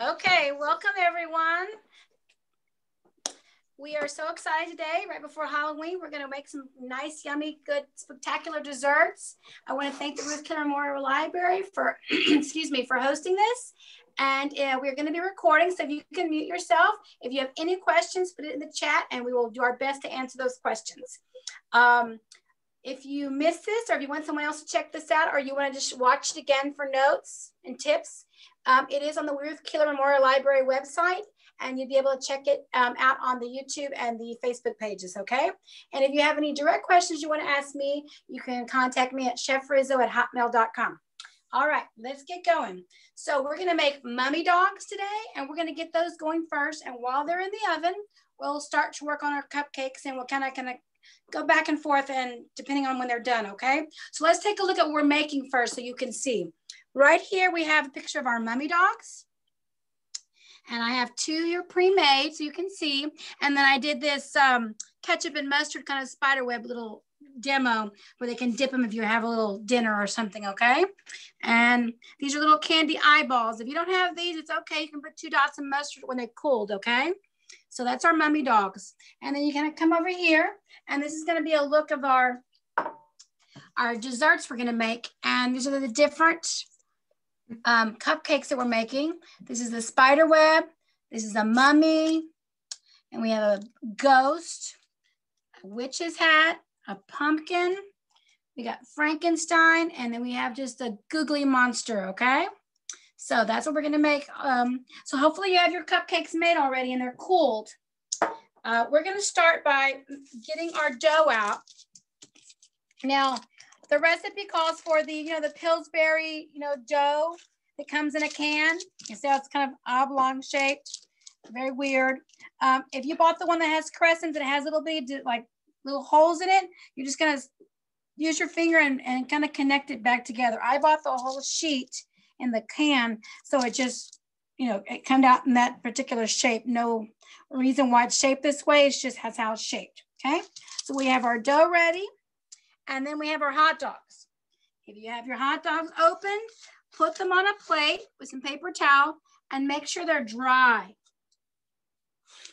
Okay, welcome everyone. We are so excited today, right before Halloween. We're going to make some nice, yummy, good, spectacular desserts. I want to thank the Ruth Keeler Memorial Library for, excuse me, for hosting this. And we're going to be recording, so if you can mute yourself. If you have any questions, put it in the chat, and we will do our best to answer those questions. If you missed this, or if you want someone else to check this out, or you want to just watch it again for notes and tips, it is on the Ruth Keeler Memorial Library website, and you'll be able to check it out on the YouTube and the Facebook pages, okay? And if you have any direct questions you want to ask me, you can contact me at chefrizzo@hotmail.com. All right, let's get going. So we're going to make mummy dogs today, and we're going to get those going first. And while they're in the oven, we'll start to work on our cupcakes, and we'll kind of go back and forth, and depending on when they're done, okay? So let's take a look at what we're making first so you can see. Right here, we have a picture of our mummy dogs. And I have two here pre-made so you can see. And then I did this ketchup and mustard kind of spiderweb little demo where they can dip them if you have a little dinner or something, okay? And these are little candy eyeballs. If you don't have these, it's okay. You can put 2 dots of mustard when they're cooled, okay? So that's our mummy dogs. And then you're gonna come over here, and this is gonna be a look of our desserts we're gonna make. And these are the different cupcakes that we're making. This is the spider web, this is a mummy, and we have a ghost, a witch's hat, a pumpkin, we got Frankenstein, and then we have just a googly monster, okay? So that's what we're gonna make. So hopefully you have your cupcakes made already and they're cooled. We're gonna start by getting our dough out. Now, the recipe calls for the, the Pillsbury, dough that comes in a can. You see how it's kind of oblong shaped, very weird. If you bought the one that has crescents and it has little bitty, like little holes in it, you're just gonna use your finger and kind of connect it back together. I bought the whole sheet in the can, so it just, it comes out in that particular shape. No reason why it's shaped this way. It's just how it's shaped, okay? So we have our dough ready. And then we have our hot dogs. If you have your hot dogs open, put them on a plate with some paper towel and make sure they're dry.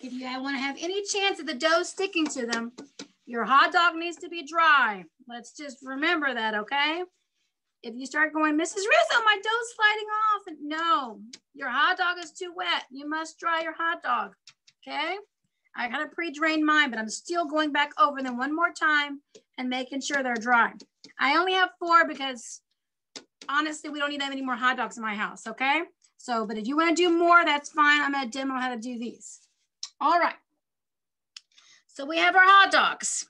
If you want to have any chance of the dough sticking to them, your hot dog needs to be dry. Let's just remember that, okay? If you start going, Mrs. Rizzo, my dough's sliding off. No, your hot dog is too wet. You must dry your hot dog, okay? I kind of pre-drained mine, but I'm still going back over them one more time and making sure they're dry. I only have 4 because honestly, we don't need that many more hot dogs in my house, okay? So, but if you want to do more, that's fine. I'm going to demo how to do these. All right. So we have our hot dogs.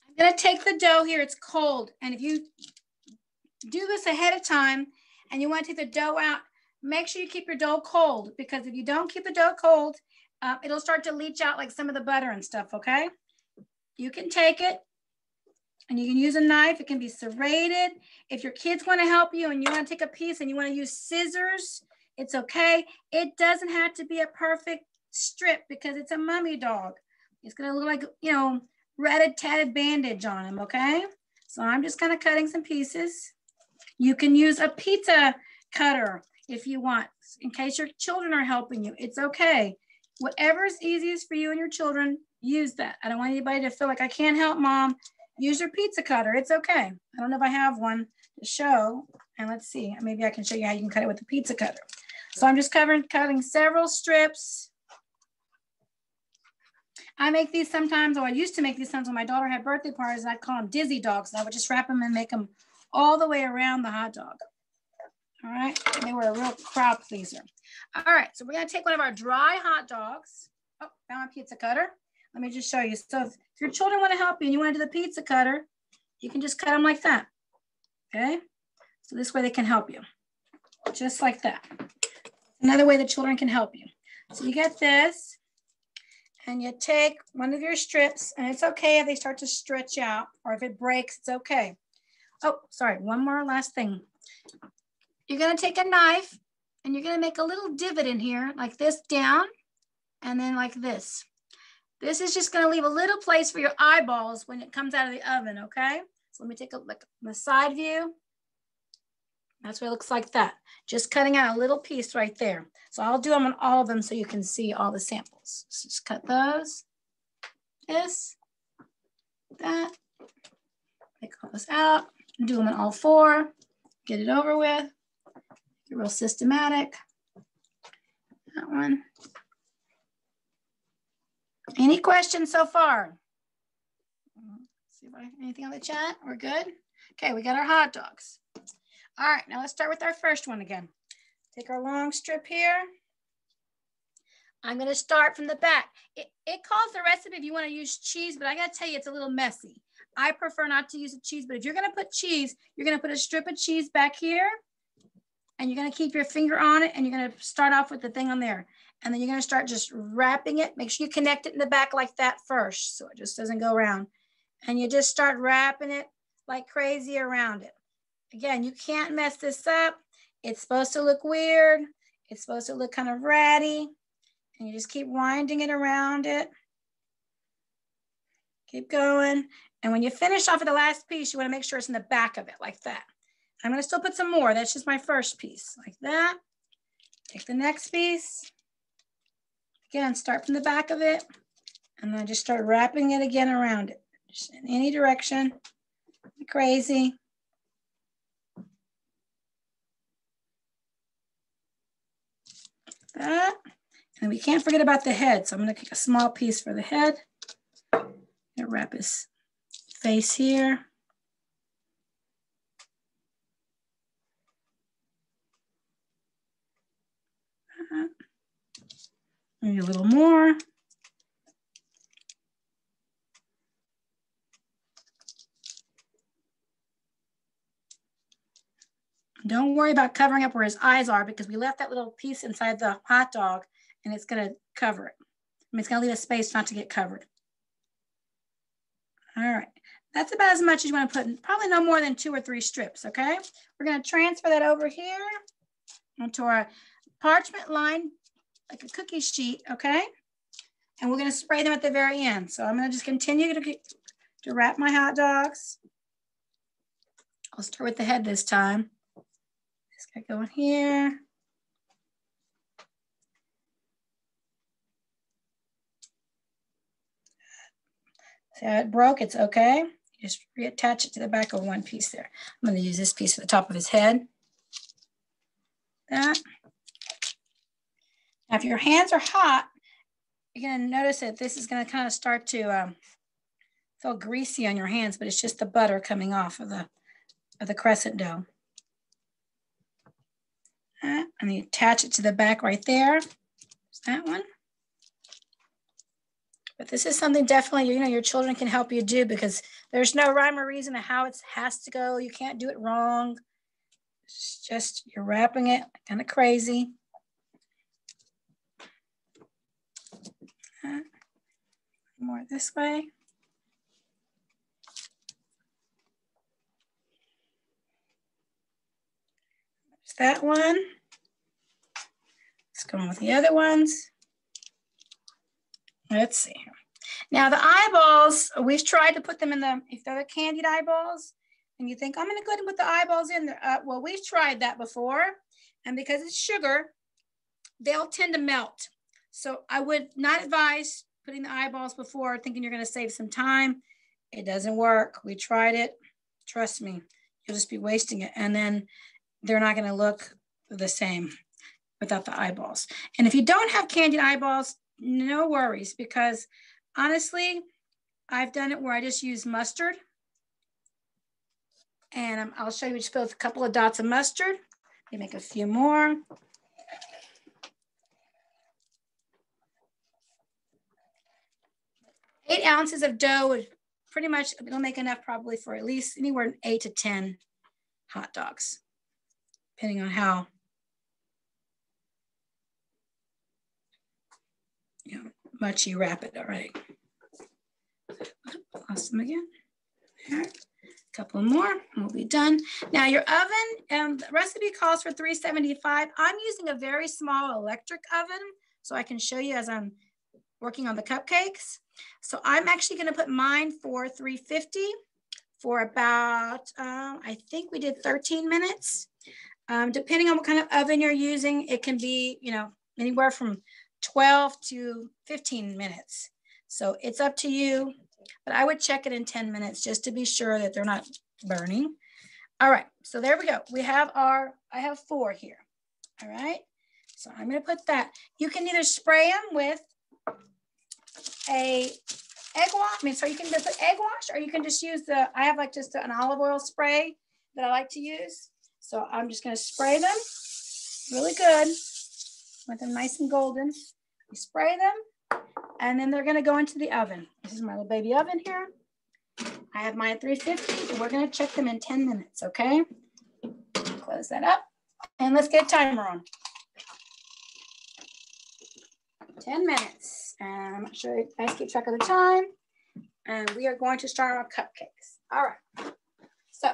I'm going to take the dough here. It's cold. And if you do this ahead of time and you want to take the dough out, make sure you keep your dough cold, because if you don't keep the dough cold, it'll start to leach out like some of the butter and stuff, okay? You can take it and you can use a knife. It can be serrated. If your kids want to help you and you want to take a piece and you want to use scissors, it's okay. It doesn't have to be a perfect strip because it's a mummy dog. It's going to look like, ratted, tatted bandage on him, okay? So I'm just kind of cutting some pieces. You can use a pizza cutter if you want, in case your children are helping you. It's okay. Whatever is easiest for you and your children, use that. I don't want anybody to feel like I can't help mom. Use your pizza cutter. It's okay. I don't know if I have one to show. And let's see, maybe I can show you how you can cut it with a pizza cutter. So I'm just cutting several strips. I make these sometimes, or I used to make these sometimes when my daughter had birthday parties, and I'd call them dizzy dogs. And I would just wrap them and make them all the way around the hot dog. All right, they were a real crowd pleaser. All right, so we're gonna take one of our dry hot dogs. Oh, found my pizza cutter. Let me just show you. So if your children wanna help you and you wanna do the pizza cutter, you can just cut them like that, okay? So this way they can help you, just like that. Another way the children can help you. So you get this, and you take one of your strips, and it's okay if they start to stretch out, or if it breaks, it's okay. Oh, sorry, one more last thing. You're gonna take a knife and you're gonna make a little divot in here like this down, and then like this. This is just gonna leave a little place for your eyeballs when it comes out of the oven, okay? So let me take a look at the side view. That's what it looks like that. Just cutting out a little piece right there. So I'll do them on all of them so you can see all the samples. So just cut those, this, that, take all this out, do them on all four, get it over with, get real systematic. That one. Any questions so far? See if I anything on the chat, we're good? Okay, we got our hot dogs. All right, now let's start with our first one again. Take our long strip here. I'm gonna start from the back. It calls the recipe if you wanna use cheese, but I gotta tell you, it's a little messy. I prefer not to use the cheese, but if you're gonna put cheese, you're gonna put a strip of cheese back here, and you're gonna keep your finger on it, and you're gonna start off with the thing on there. And then you're gonna start just wrapping it. Make sure you connect it in the back like that first, so it just doesn't go around. And you just start wrapping it like crazy around it. Again, you can't mess this up. It's supposed to look weird. It's supposed to look kind of ratty. And you just keep winding it around it. Keep going. And when you finish off with the last piece, you want to make sure it's in the back of it like that. I'm going to still put some more. That's just my first piece like that. Take the next piece. Again, start from the back of it. And then just start wrapping it again around it. Just in any direction. Crazy. That. And we can't forget about the head. So I'm going to take a small piece for the head. And wrap his face here. Maybe a little more. Don't worry about covering up where his eyes are because we left that little piece inside the hot dog and it's going to cover it. I mean, it's going to leave a space not to get covered. All right. That's about as much as you want to put, probably no more than 2 or 3 strips, okay? We're going to transfer that over here onto our parchment line, like a cookie sheet, okay? And we're going to spray them at the very end. So I'm going to just continue to wrap my hot dogs. I'll start with the head this time. Just got going here. See how it broke? It's okay. Just reattach it to the back of one piece there. I'm going to use this piece for the top of his head. That. Now, if your hands are hot, you're going to notice that this is going to kind of start to feel greasy on your hands, but it's just the butter coming off of the crescent dough. And you attach it to the back right there. There's that one. But this is something definitely, you know, your children can help you do because there's no rhyme or reason to how it has to go. You can't do it wrong. It's just, you're wrapping it kind of crazy. More this way. There's that one. Let's go on with the other ones. Let's see. Now the eyeballs, we've tried to put them in the, if they're the candied eyeballs, and you think, I'm gonna go ahead and put the eyeballs in there. Well, we've tried that before, and because it's sugar, they'll tend to melt. So I would not advise putting the eyeballs before thinking you're gonna save some time. It doesn't work. We tried it. Trust me, you'll just be wasting it. And then they're not gonna look the same without the eyeballs. And if you don't have candied eyeballs, no worries, because honestly, I've done it where I just use mustard. And I'll show you just fill a couple of dots of mustard. You make a few more. Eight ounces of dough would pretty much, it'll make enough probably for at least anywhere 8 to 10 hot dogs, depending on how much you wrap it already. Lost them again. There. A couple more and we'll be done. Now your oven, the recipe calls for 375. I'm using a very small electric oven so I can show you as I'm working on the cupcakes. So I'm actually going to put mine for 350 for about, I think we did 13 minutes. Depending on what kind of oven you're using, it can be, you know, anywhere from 12 to 15 minutes. So it's up to you, but I would check it in 10 minutes just to be sure that they're not burning. All right, so there we go. We have I have 4 here. All right, so I'm gonna put that. You can either spray them with a egg wash, so you can just put egg wash, or you can just use I have like just an olive oil spray that I like to use. So I'm just gonna spray them really good with them nice and golden. You spray them, and then they're gonna go into the oven. This is my little baby oven here. I have mine at 350, and we're gonna check them in 10 minutes, okay? Close that up, and let's get a timer on. 10 minutes, and I'm not sure you guys keep track of the time. And we are going to start our cupcakes. All right, so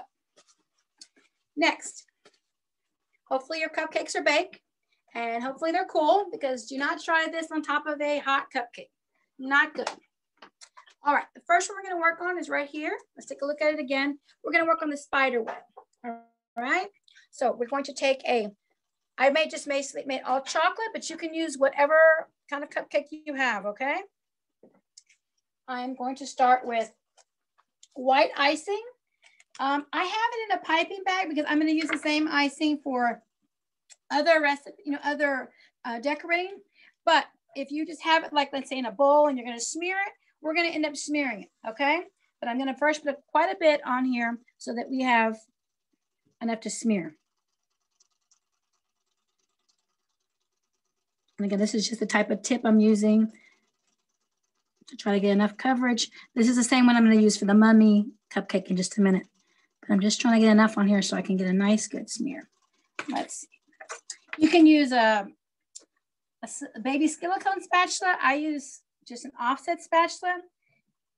next, hopefully your cupcakes are baked, and hopefully they're cool, because do not try this on top of a hot cupcake. Not good. All right, the first one we're gonna work on is right here. Let's take a look at it again. We're gonna work on the spider web, all right? So we're going to take I just made all chocolate, but you can use whatever kind of cupcake you have, okay? I'm going to start with white icing. I have it in a piping bag because I'm gonna use the same icing for other other decorating. But if you just have it, like let's say in a bowl and you're gonna smear it, we're gonna end up smearing it, okay? But I'm gonna first put quite a bit on here so that we have enough to smear. And again, this is just the type of tip I'm using to try to get enough coverage. This is the same one I'm gonna use for the mummy cupcake in just a minute. But I'm just trying to get enough on here so I can get a nice good smear. Let's see. You can use a baby silicone spatula. I use just an offset spatula,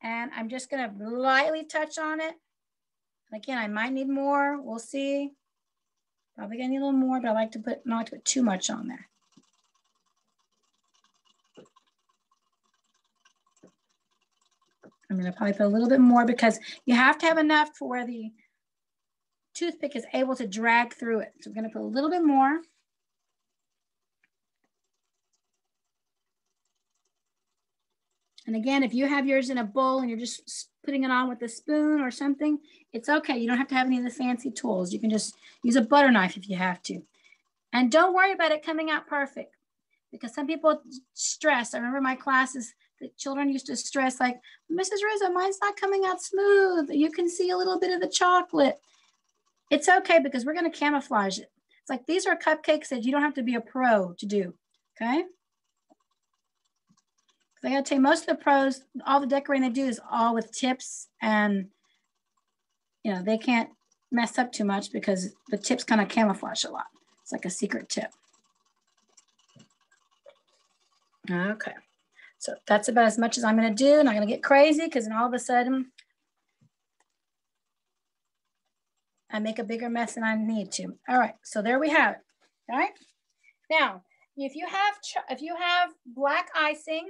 and I'm just gonna lightly touch on it. Again, I might need more, we'll see. Probably gonna need a little more, but I like to not like to put too much on there. I'm gonna probably put a little bit more because you have to have enough for where the toothpick is able to drag through it. So we're gonna put a little bit more. And again, if you have yours in a bowl and you're just putting it on with a spoon or something, it's okay. You don't have to have any of the fancy tools. You can just use a butter knife if you have to. And don't worry about it coming out perfect, because some people stress. I remember my classes, the children used to stress like, Mrs. Rizzo, mine's not coming out smooth. You can see a little bit of the chocolate. It's okay, because we're gonna camouflage it. It's like, these are cupcakes that you don't have to be a pro to do, okay? I gotta tell you, most of the pros, all the decorating they do is all with tips, and you know, they can't mess up too much because the tips kind of camouflage a lot. It's like a secret tip. Okay, so that's about as much as I'm gonna do. Not gonna get crazy, because then all of a sudden I make a bigger mess than I need to. All right, so there we have it. All right, now if you have black icing,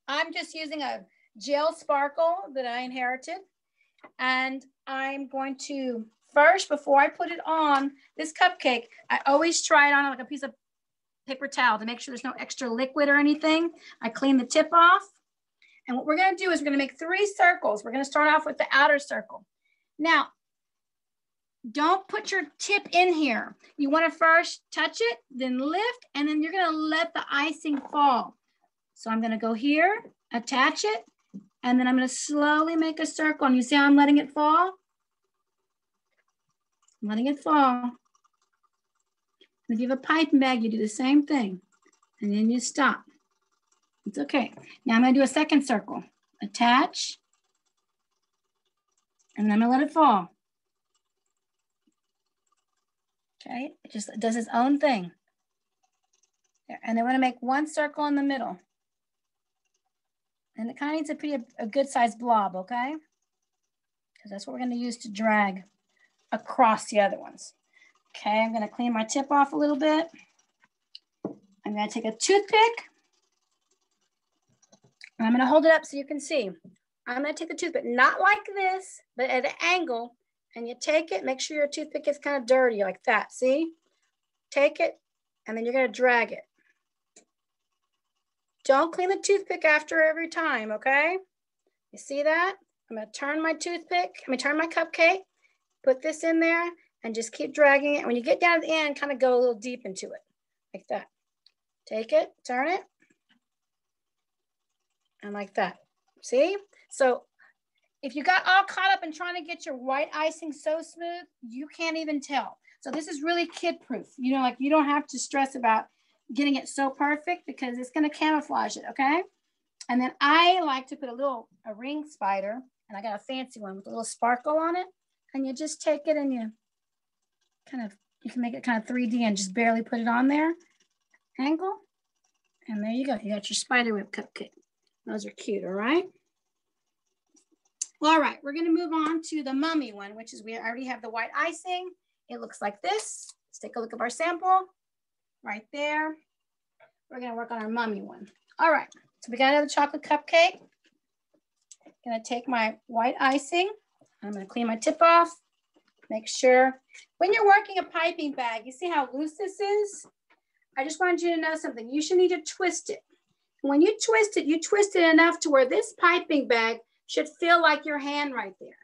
I'm just using a gel sparkle that I inherited. And I'm going to first, before I put it on this cupcake, I always try it on like a piece of paper towel to make sure there's no extra liquid or anything. I clean the tip off. And what we're gonna do is we're gonna make 3 circles. We're gonna start off with the outer circle. Now, don't put your tip in here. You wanna first touch it, then lift, and then you're gonna let the icing fall. So I'm gonna go here, attach it, and then I'm gonna slowly make a circle. And you see how I'm letting it fall? I'm letting it fall. And if you have a piping bag, you do the same thing. And then you stop. It's okay. Now I'm gonna do a second circle. Attach, and I'm gonna let it fall. Okay, it just does its own thing. There. And then we're gonna make 1 circle in the middle. And it kind of needs to be a good sized blob, okay? Because that's what we're gonna use to drag across the other ones. Okay, I'm gonna clean my tip off a little bit. I'm gonna take a toothpick, and I'm gonna hold it up so you can see. I'm gonna take the toothpick, not like this, but at an angle, and you take it, make sure your toothpick is kind of dirty like that, see? Take it, and then you're gonna drag it. Don't clean the toothpick after every time, okay? You see that? I'm gonna turn my turn my cupcake, put this in there, and just keep dragging it. When you get down to the end, kind of go a little deep into it, like that. Take it, turn it, and like that. See? So if you got all caught up in trying to get your white icing so smooth, you can't even tell. So this is really kid-proof. You know, like you don't have to stress about getting it so perfect because it's gonna camouflage it, okay? And then I like to put a ring spider, and I got a fancy one with a little sparkle on it. And you just take it and you can make it kind of 3D and just barely put it on there. Angle. And there you go. You got your spiderweb cupcake. Those are cute, all right? All right, we're gonna move on to the mummy one, which is we already have the white icing. It looks like this. Let's take a look at our sample right there. We're gonna work on our mummy one. All right, so we got another chocolate cupcake. I'm gonna take my white icing. I'm gonna clean my tip off. Make sure, when you're working a piping bag, you see how loose this is? I just wanted you to know something. You should need to twist it. When you twist it enough to where this piping bag should feel like your hand right there.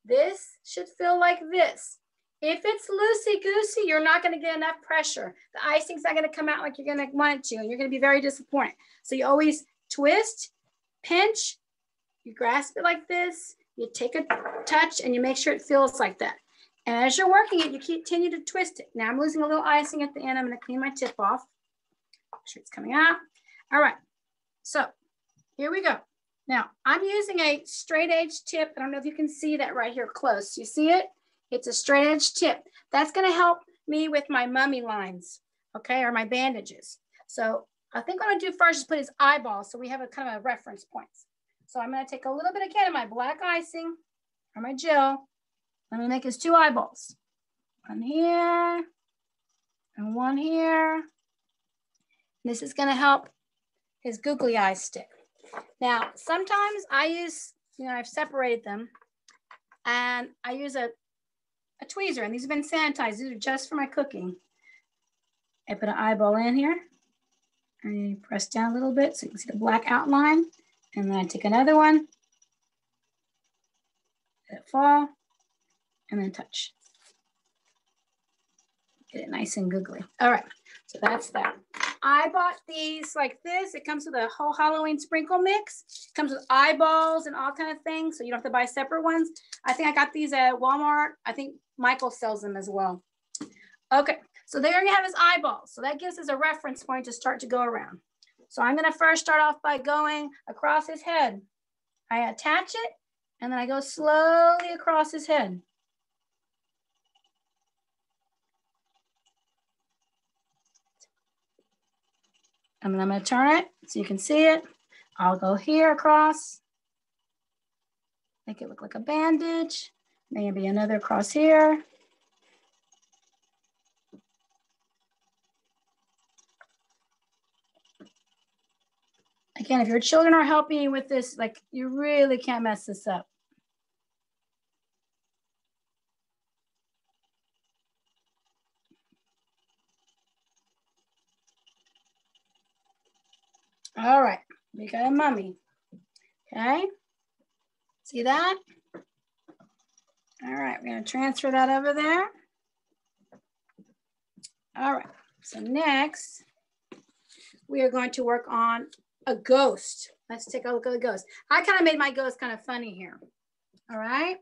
This should feel like this. If it's loosey-goosey, you're not gonna get enough pressure. The icing's not gonna come out like you're gonna want it to, and you're gonna be very disappointed. So you always twist, pinch, you grasp it like this, you take a touch, and you make sure it feels like that. And as you're working it, you continue to twist it. Now I'm losing a little icing at the end. I'm gonna clean my tip off. Make sure it's coming out. All right, so here we go. Now I'm using a straight edge tip. I don't know if you can see that right here close. You see it? It's a straight edge tip. That's gonna help me with my mummy lines, okay, or my bandages. So I think what I'm gonna do first is put his eyeballs so we have a kind of a reference points. So I'm gonna take a little bit again of my black icing or my gel. I'm gonna make his 2 eyeballs. One here and one here. This is gonna help his googly eyes stick. Now, sometimes I use, I've separated them, and I use a tweezer, and these have been sanitized. These are just for my cooking. I put an eyeball in here, and you press down a little bit so you can see the black outline, and then I take another one, let it fall, and then touch. Get it nice and googly. All right, so that's that. I bought these like this. It comes with a whole Halloween sprinkle mix. It comes with eyeballs and all kind of things, so you don't have to buy separate ones. I think I got these at Walmart. I think Michael sells them as well. Okay, so there you have his eyeballs. So that gives us a reference point to start to go around. So I'm gonna first start off by going across his head. I attach it, and then I go slowly across his head. And then I'm gonna turn it so you can see it. I'll go here across, make it look like a bandage. Maybe another across here. Again, if your children are helping you with this, like you really can't mess this up. All right, we got a mummy, okay? See that? All right, we're gonna transfer that over there. All right, so next, we are going to work on a ghost. Let's take a look at the ghost. I kind of made my ghost kind of funny here. All right,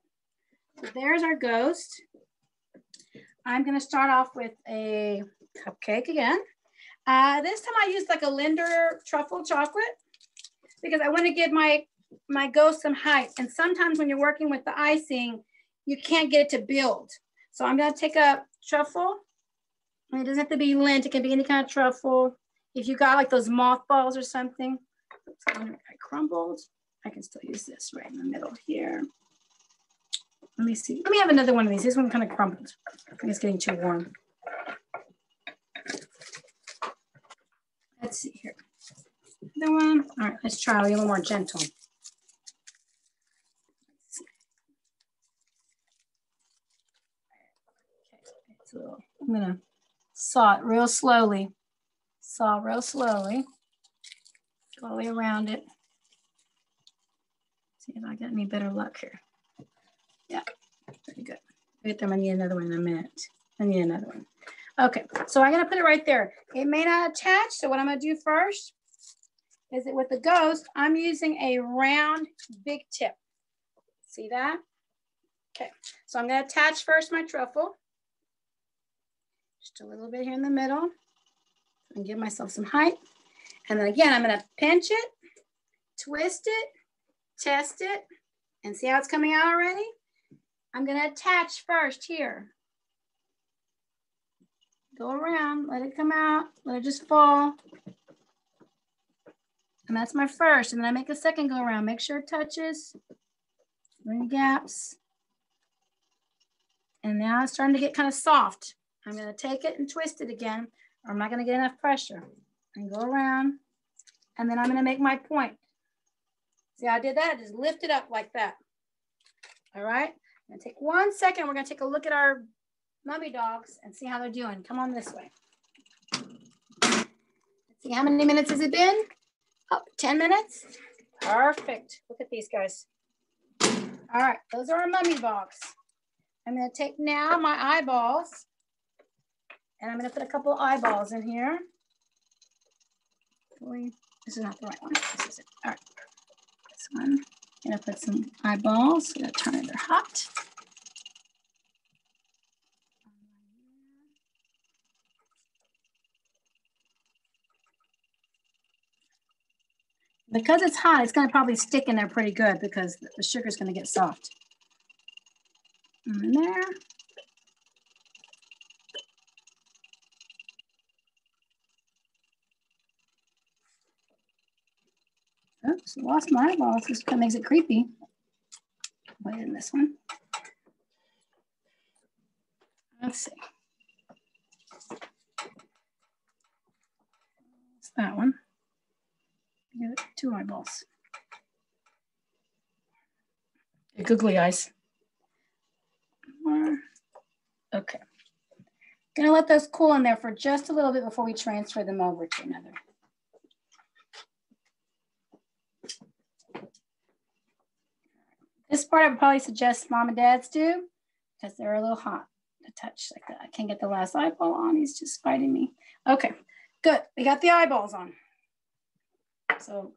so there's our ghost. I'm gonna start off with a cupcake again. This time I used like a Linder truffle chocolate because I want to give my ghost some height. And sometimes when you're working with the icing, you can't get it to build. So I'm gonna take a truffle. And it doesn't have to be lint, it can be any kind of truffle. If you got like those mothballs or something, I crumbled. I can still use this right in the middle here. Let me see. Let me have another one of these. This one kind of crumbled. I think it's getting too warm. Let's see here. Another one. All right, let's try a little more gentle. gonna saw it real slowly. Saw real slowly. Go all the way around it. See if I get any better luck here. Yeah, pretty good. I need another one in a minute. I need another one. Okay, so I'm gonna put it right there. It may not attach, so what I'm gonna do first is that with the ghost, I'm using a round big tip. See that? Okay, so I'm gonna attach first my truffle. Just a little bit here in the middle. And give myself some height. And then again, I'm gonna pinch it, twist it, test it, and see how it's coming out already? I'm gonna attach first here. Go around, let it come out, let it just fall. And that's my first. And then I make a second go around. Make sure it touches, any gaps. And now it's starting to get kind of soft. I'm gonna take it and twist it again, or I'm not gonna get enough pressure. And go around, and then I'm gonna make my point. See how I did that? I just lift it up like that. All right, I'm gonna take 1 second. We're gonna take a look at our mummy dogs and see how they're doing. Come on this way. Let's see, how many minutes has it been? Oh, 10 minutes. Perfect. Look at these guys. All right, those are our mummy dogs. I'm gonna take now my eyeballs, and I'm gonna put a couple of eyeballs in here. This is not the right one. This is it. All right, this one. I'm gonna put some eyeballs. I'm gonna turn it, they're hot. Because it's hot, it's gonna probably stick in there pretty good because the sugar's gonna get soft. In there. Oops, lost my eyeballs. This kind of makes it creepy. Put it in this one. Let's see. It's that one. Give it 2 eyeballs. The googly eyes. More. Okay. Gonna let those cool in there for just a little bit before we transfer them over to another. This part I would probably suggest mom and dad's do because they're a little hot to touch like that. I can't get the last eyeball on. He's just fighting me. Okay, good. We got the eyeballs on. So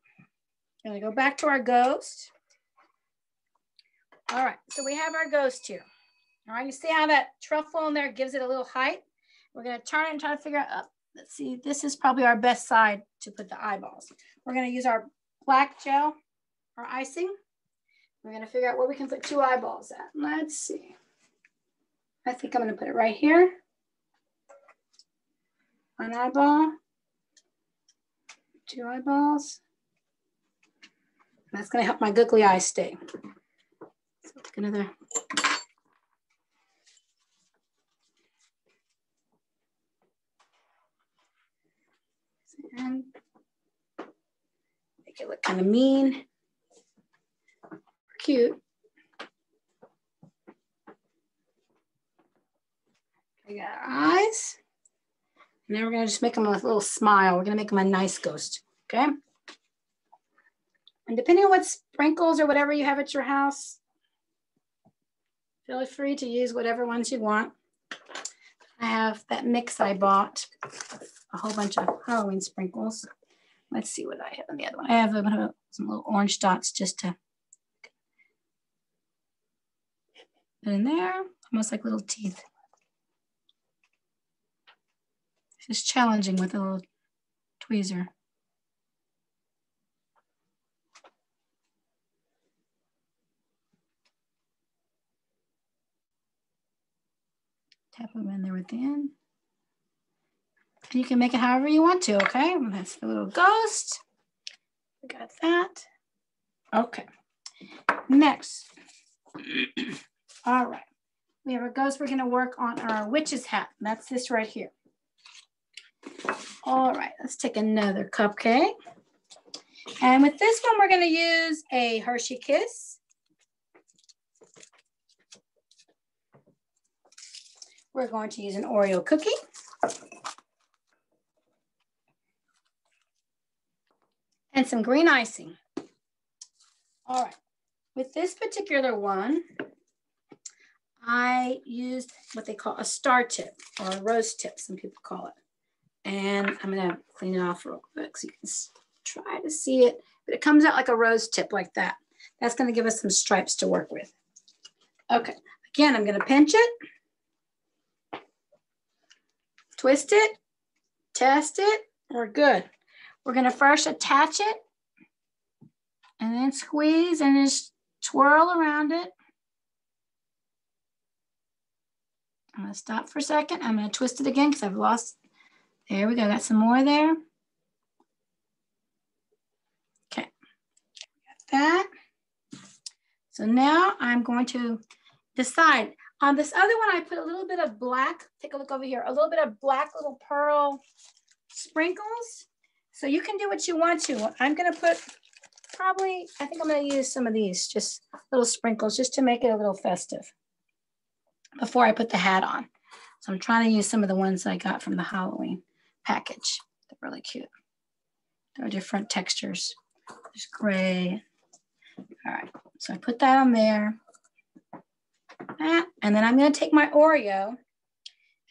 I'm gonna go back to our ghost. All right, so we have our ghost here. All right, you see how that truffle in there gives it a little height? We're gonna turn it and try to figure out, let's see, this is probably our best side to put the eyeballs. We're gonna use our black gel, our icing. We're gonna figure out where we can put 2 eyeballs at. Let's see. I think I'm gonna put it right here. 1 eyeball, 2 eyeballs. That's gonna help my googly eyes stay. So take another. And make it look kind of mean, cute. We got our eyes. And then we're gonna just make them a little smile. We're gonna make them a nice ghost, okay? And depending on what sprinkles or whatever you have at your house, feel free to use whatever ones you want. I have that mix I bought, a whole bunch of Halloween sprinkles. Let's see what I have on the other one. I have some little orange dots just to put in there, almost like little teeth. It's just challenging with a little tweezer. Tap them in there at the end. And you can make it however you want to, okay? That's the little ghost. We got that. Okay. Next. All right. We have a ghost. We're going to work on our witch's hat. That's this right here. All right. Let's take another cupcake. And with this one, we're going to use a Hershey Kiss. we're going to use an Oreo cookie. And some green icing. All right, with this particular one, I used what they call a star tip or a rose tip, some people call it. And I'm gonna clean it off real quick so you can try to see it, but it comes out like a rose tip like that. That's gonna give us some stripes to work with. Okay, again, I'm gonna pinch it, twist it, test it, we're good. We're gonna first attach it and then squeeze and just twirl around it. I'm gonna stop for a second. I'm gonna twist it again because I've lost, there we go, got some more there. Okay, got that. So now I'm going to decide. On this other one, I put a little bit of black, take a look over here, a little bit of black little pearl sprinkles. So you can do what you want to. I'm gonna put probably, I think I'm gonna use some of these, just little sprinkles, just to make it a little festive before I put the hat on. So I'm trying to use some of the ones I got from the Halloween package. They're really cute. They're different textures. There's gray. All right, so I put that on there. And then I'm gonna take my Oreo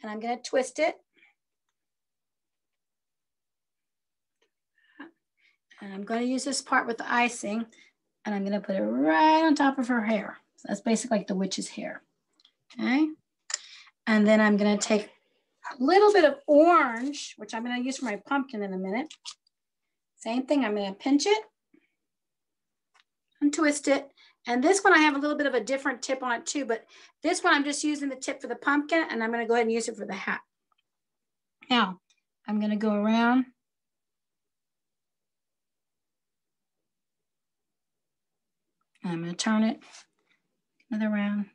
and I'm gonna twist it. And I'm gonna use this part with the icing and I'm gonna put it right on top of her hair. So that's basically like the witch's hair, okay? And then I'm gonna take a little bit of orange, which I'm gonna use for my pumpkin in a minute. Same thing, I'm gonna pinch it and twist it. And this one I have a little bit of a different tip on it too, but this one I'm just using the tip for the pumpkin and I'm gonna go ahead and use it for the hat. Now, I'm gonna go around. And I'm gonna turn it another round.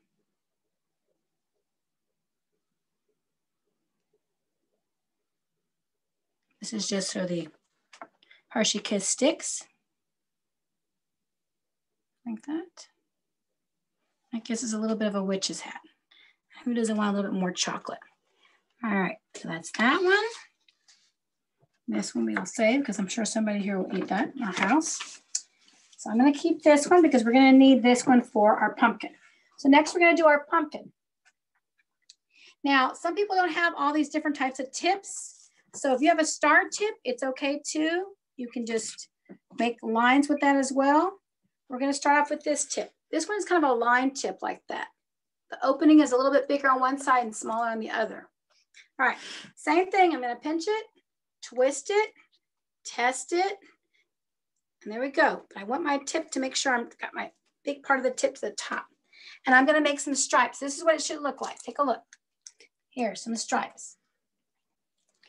This is just so the Hershey Kiss sticks. Like that. That gives us a little bit of a witch's hat. Who doesn't want a little bit more chocolate? All right, so that's that one. This one we'll save because I'm sure somebody here will eat that in our house. So I'm gonna keep this one because we're gonna need this one for our pumpkin. So next we're gonna do our pumpkin. Now, some people don't have all these different types of tips. So if you have a star tip, it's okay too. You can just make lines with that as well. We're gonna start off with this tip. This one's kind of a line tip like that. The opening is a little bit bigger on one side and smaller on the other. All right, same thing, I'm gonna pinch it, twist it, test it, and there we go. But I want my tip to make sure I've got my big part of the tip to the top. And I'm gonna make some stripes. This is what it should look like. Take a look. Here, some stripes.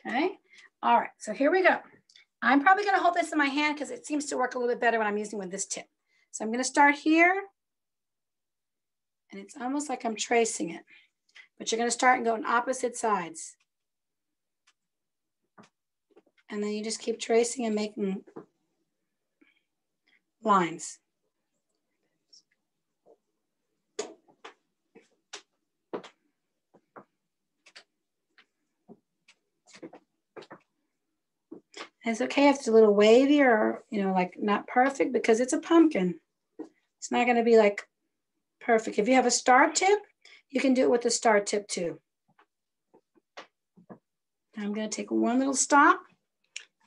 Okay, all right, so here we go. I'm probably gonna hold this in my hand because it seems to work a little bit better when I'm using with this tip. So I'm gonna start here, and it's almost like I'm tracing it, but you're gonna start and go on opposite sides. And then you just keep tracing and making lines. And it's okay if it's a little wavy or, you know, like not perfect because it's a pumpkin. It's not gonna be like perfect. If you have a star tip, you can do it with the star tip too. I'm gonna take one little stop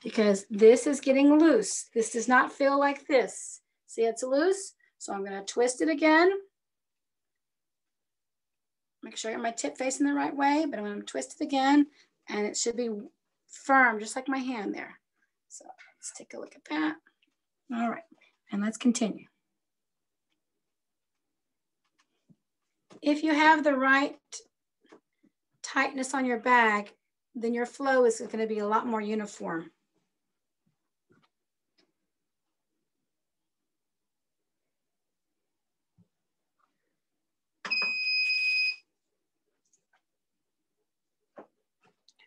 because this is getting loose. This does not feel like this. See, it's loose. So I'm gonna twist it again. Make sure I get my tip facing the right way, but I'm gonna twist it again and it should be firm, just like my hand there. So let's take a look at that. All right, and let's continue. If you have the right tightness on your bag, then your flow is going to be a lot more uniform.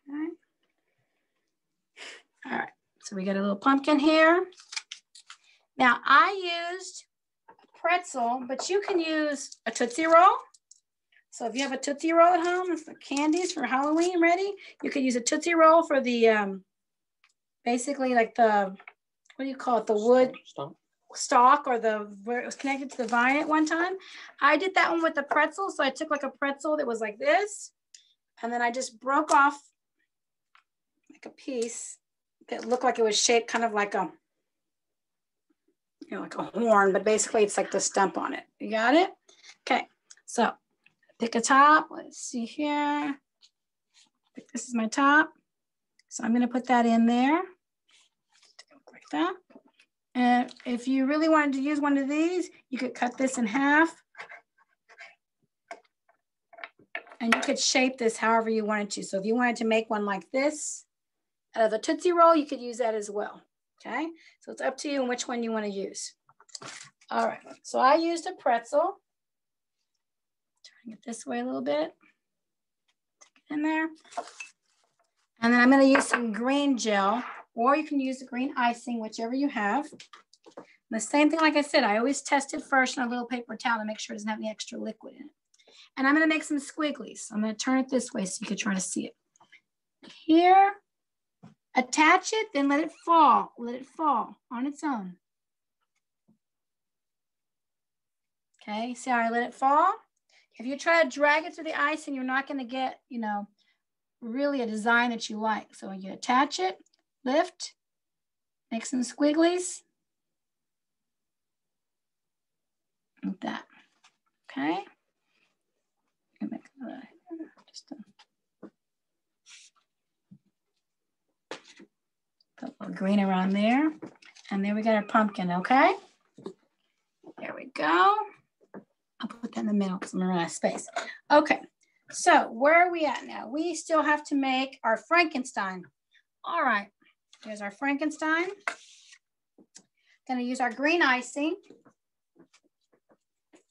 Okay. All right, so we got a little pumpkin here. Now I used a pretzel, but you can use a Tootsie Roll So if you have a Tootsie Roll at home, for candies for Halloween ready, you could use a Tootsie Roll for the, basically like the, what do you call it? The wood stalk or where it was connected to the vine at one time. I did that one with the pretzel. So I took like a pretzel that was like this, and then I just broke off like a piece that looked like it was shaped kind of like a, you know, like a horn, but basically it's like the stump on it. You got it? Okay. So pick a top. Let's see here. This is my top. So I'm going to put that in there. Like that. And if you really wanted to use one of these, you could cut this in half. And you could shape this however you wanted to. So if you wanted to make one like this out of the Tootsie Roll, you could use that as well. Okay. So it's up to you and which one you want to use. All right. So I used a pretzel. Turning it this way a little bit. Stick it in there. And then I'm going to use some green gel, or you can use the green icing, whichever you have. And the same thing, like I said, I always test it first on a little paper towel to make sure it doesn't have any extra liquid in it. And I'm going to make some squigglies. I'm going to turn it this way so you can try to see it. Here, attach it, then let it fall. Let it fall on its own. Okay, see how I let it fall? If you try to drag it through the icing, you're not going to get, you know, really a design that you like. So you attach it, lift, make some squigglies. Like that. Okay. Make just put a little green around there. And there we got our pumpkin, okay? There we go. I'll put that in the middle because I'm running out of space. Okay, so where are we at now? We still have to make our Frankenstein. All right, here's our Frankenstein. Gonna use our green icing.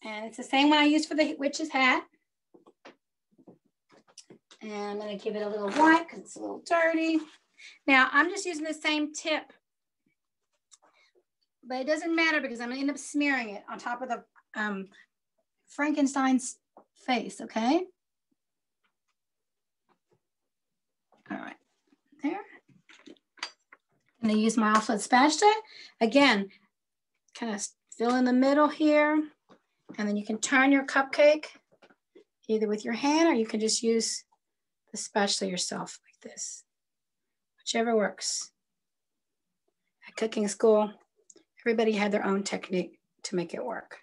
And it's the same one I used for the witch's hat. And I'm gonna give it a little white because it's a little dirty. Now I'm just using the same tip, but it doesn't matter because I'm gonna end up smearing it on top of the Frankenstein's face, okay? All right, there. I'm gonna use my offset spatula. Again, kind of fill in the middle here, and then you can turn your cupcake either with your hand or you can just use the spatula yourself like this, whichever works. At cooking school, everybody had their own technique to make it work.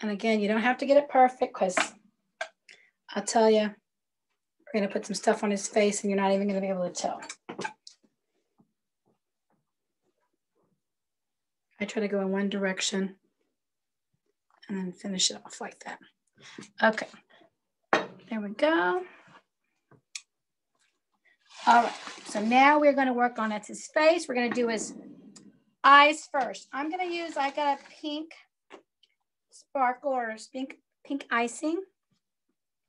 And again, you don't have to get it perfect because I'll tell you, we're gonna put some stuff on his face and you're not even gonna be able to tell. I try to go in one direction and then finish it off like that. Okay, there we go. All right, so now we're gonna work on his face. We're gonna do his eyes first. I'm gonna use, I got a pink sparkle or pink icing.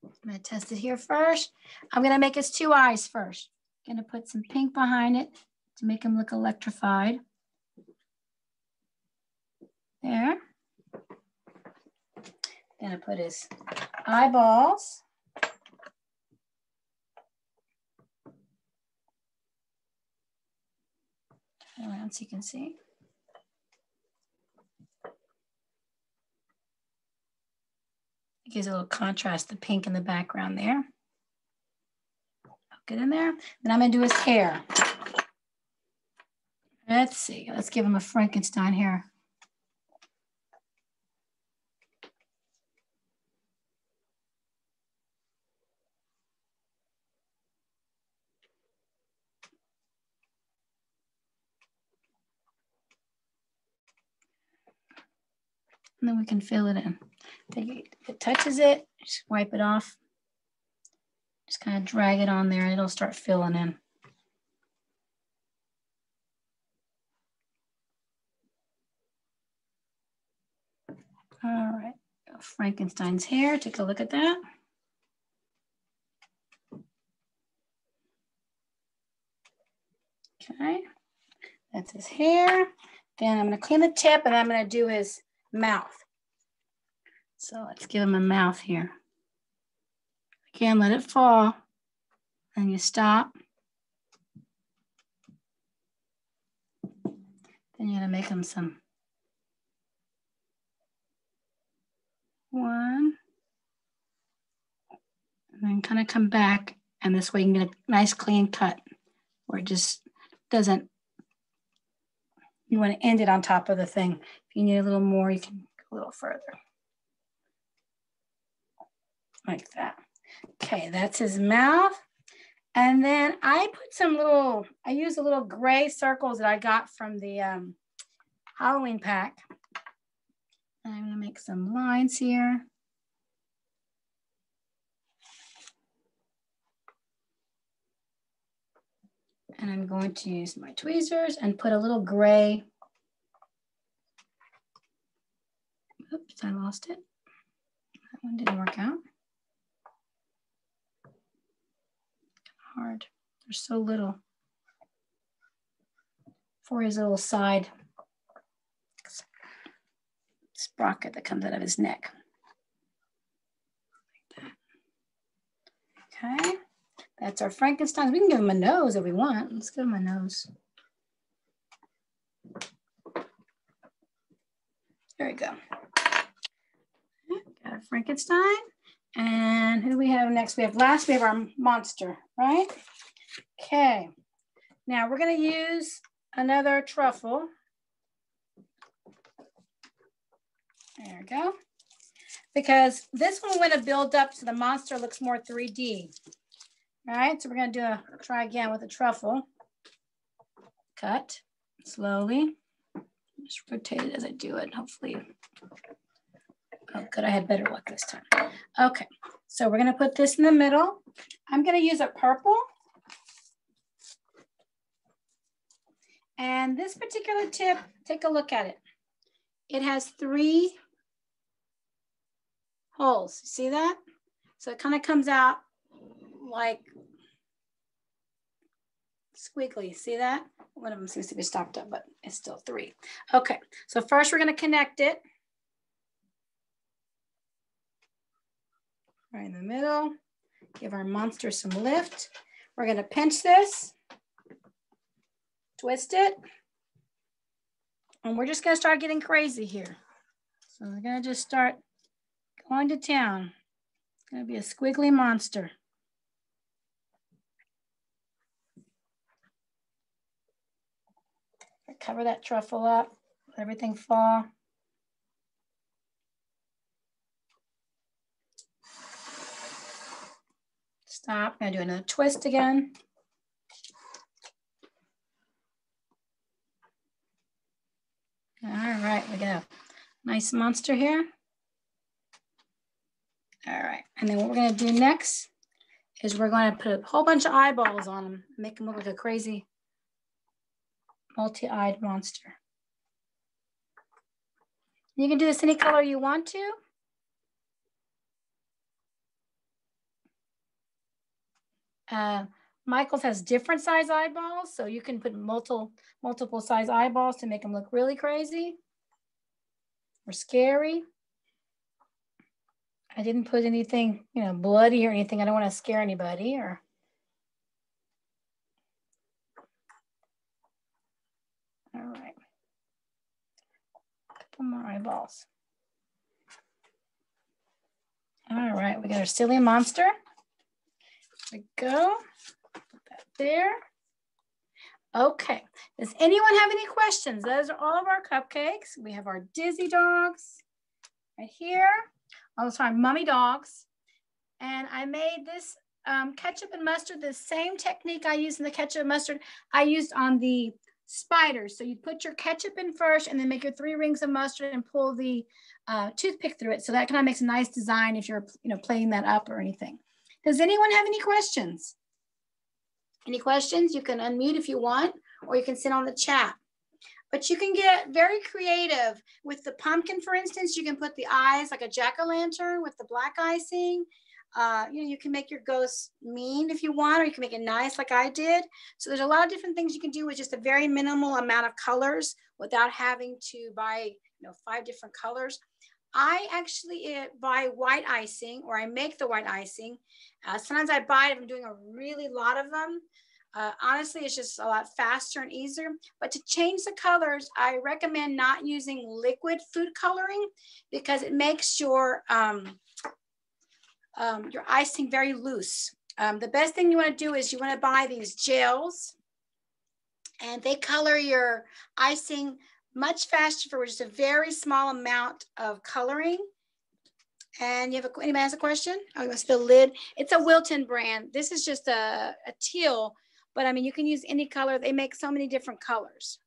I'm gonna test it here first. I'm gonna make his two eyes first. Gonna put some pink behind it to make him look electrified. There. Gonna put his eyeballs. Turn around so you can see. It gives a little contrast, the pink in the background there. I'll get in there. Then I'm gonna do his hair. Let's see, let's give him a Frankenstein hair. And then we can fill it in. If it touches it, just wipe it off. Just kind of drag it on there and it'll start filling in. All right, Frankenstein's hair, take a look at that. Okay, That's his hair. Then I'm gonna clean the tip and I'm gonna do his mouth. So let's give him a mouth here. Again, let it fall. And you stop. Then you're gonna make him some. One. And then kind of come back. And this way you can get a nice clean cut where it just doesn't, you want to end it on top of the thing. If you need a little more, you can go a little further. Like that. Okay, that's his mouth. And then I put some little, I used the little gray circles that I got from the Halloween pack. And I'm gonna make some lines here. And I'm going to use my tweezers and put a little gray. Oops, I lost it. That one didn't work out. Hard. There's so little for his little side sprocket that comes out of his neck. Like that. Okay. That's our Frankenstein. We can give him a nose if we want. Let's give him a nose. There we go. Got a Frankenstein. And who do we have next? We have our monster, right? Okay. Now we're going to use another truffle. There we go. Because this one we're going to build up so the monster looks more 3D. All right, so we're going to try again with a truffle. Cut slowly. Just rotate it as I do it, hopefully. Oh, good, I had better luck this time. Okay, so we're going to put this in the middle. I'm going to use a purple. And this particular tip, take a look at it. It has 3 holes. See that? So it kind of comes out like squiggly. See that? One of them seems to be stopped up, but it's still 3. Okay, so first we're going to connect it. Right in the middle. Give our monster some lift. We're going to pinch this, twist it, and we're just going to start getting crazy here. So we're going to just start going to town. It's going to be a squiggly monster. Cover that truffle up, let everything fall. Stop, I'm gonna do another twist again. All right, we got a nice monster here. All right, and then what we're gonna do next is we're gonna put a whole bunch of eyeballs on him, make him look like a crazy multi-eyed monster. You can do this any color you want to. Michael's has different size eyeballs, so you can put multiple size eyeballs to make them look really crazy or scary. I didn't put anything, bloody or anything. I don't want to scare anybody or. All right. A couple more eyeballs. All right, we got our silly monster. There we go. Put that there. Okay. Does anyone have any questions? Those are all of our cupcakes. We have our Dizzy dogs right here. Those are our mummy dogs. And I made this ketchup and mustard, the same technique I used in the ketchup and mustard, I used on the spiders. So you put your ketchup in first and then make your 3 rings of mustard and pull the toothpick through it. So that kind of makes a nice design if you're playing that up or anything. Does anyone have any questions? Any questions? You can unmute if you want, or you can sit on the chat. But you can get very creative with the pumpkin, for instance. You can put the eyes like a jack-o'-lantern with the black icing. You know, you can make your ghost mean if you want, or you can make it nice like I did. So there's a lot of different things you can do with just a very minimal amount of colors without having to buy, you know, 5 different colors. I actually buy white icing, or I make the white icing. Sometimes I buy it if I'm doing a really lot of them. Honestly, it's just a lot faster and easier. But to change the colors, I recommend not using liquid food coloring because it makes your icing very loose. The best thing you want to do is you want to buy these gels, and they color your icing much faster for just a very small amount of coloring. And you have anybody has a question? Oh, you must the lid. It's a Wilton brand. This is just a teal, but I mean, you can use any color. They make so many different colors.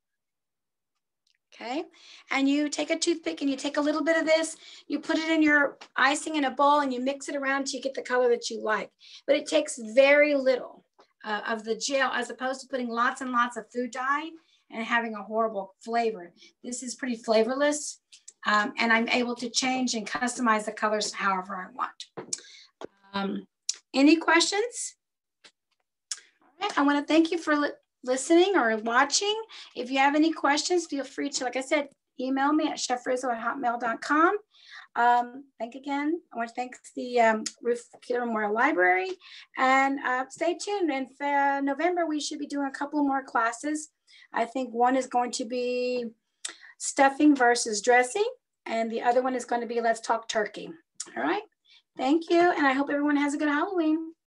Okay, and you take a toothpick and you take a little bit of this, you put it in your icing in a bowl and you mix it around till you get the color that you like. But it takes very little of the gel as opposed to putting lots and lots of food dye and having a horrible flavor. This is pretty flavorless, and I'm able to change and customize the colors however I want. Any questions? All right, I want to thank you for listening or watching. If you have any questions, feel free to, like I said, email me at chefrizzo@hotmail.com. Thank again. I want to thank the Ruth Keeler Memorial Library, and stay tuned. In November, we should be doing a couple more classes. I think one is going to be stuffing versus dressing, and the other one is going to be Let's Talk Turkey. All right. Thank you, and I hope everyone has a good Halloween.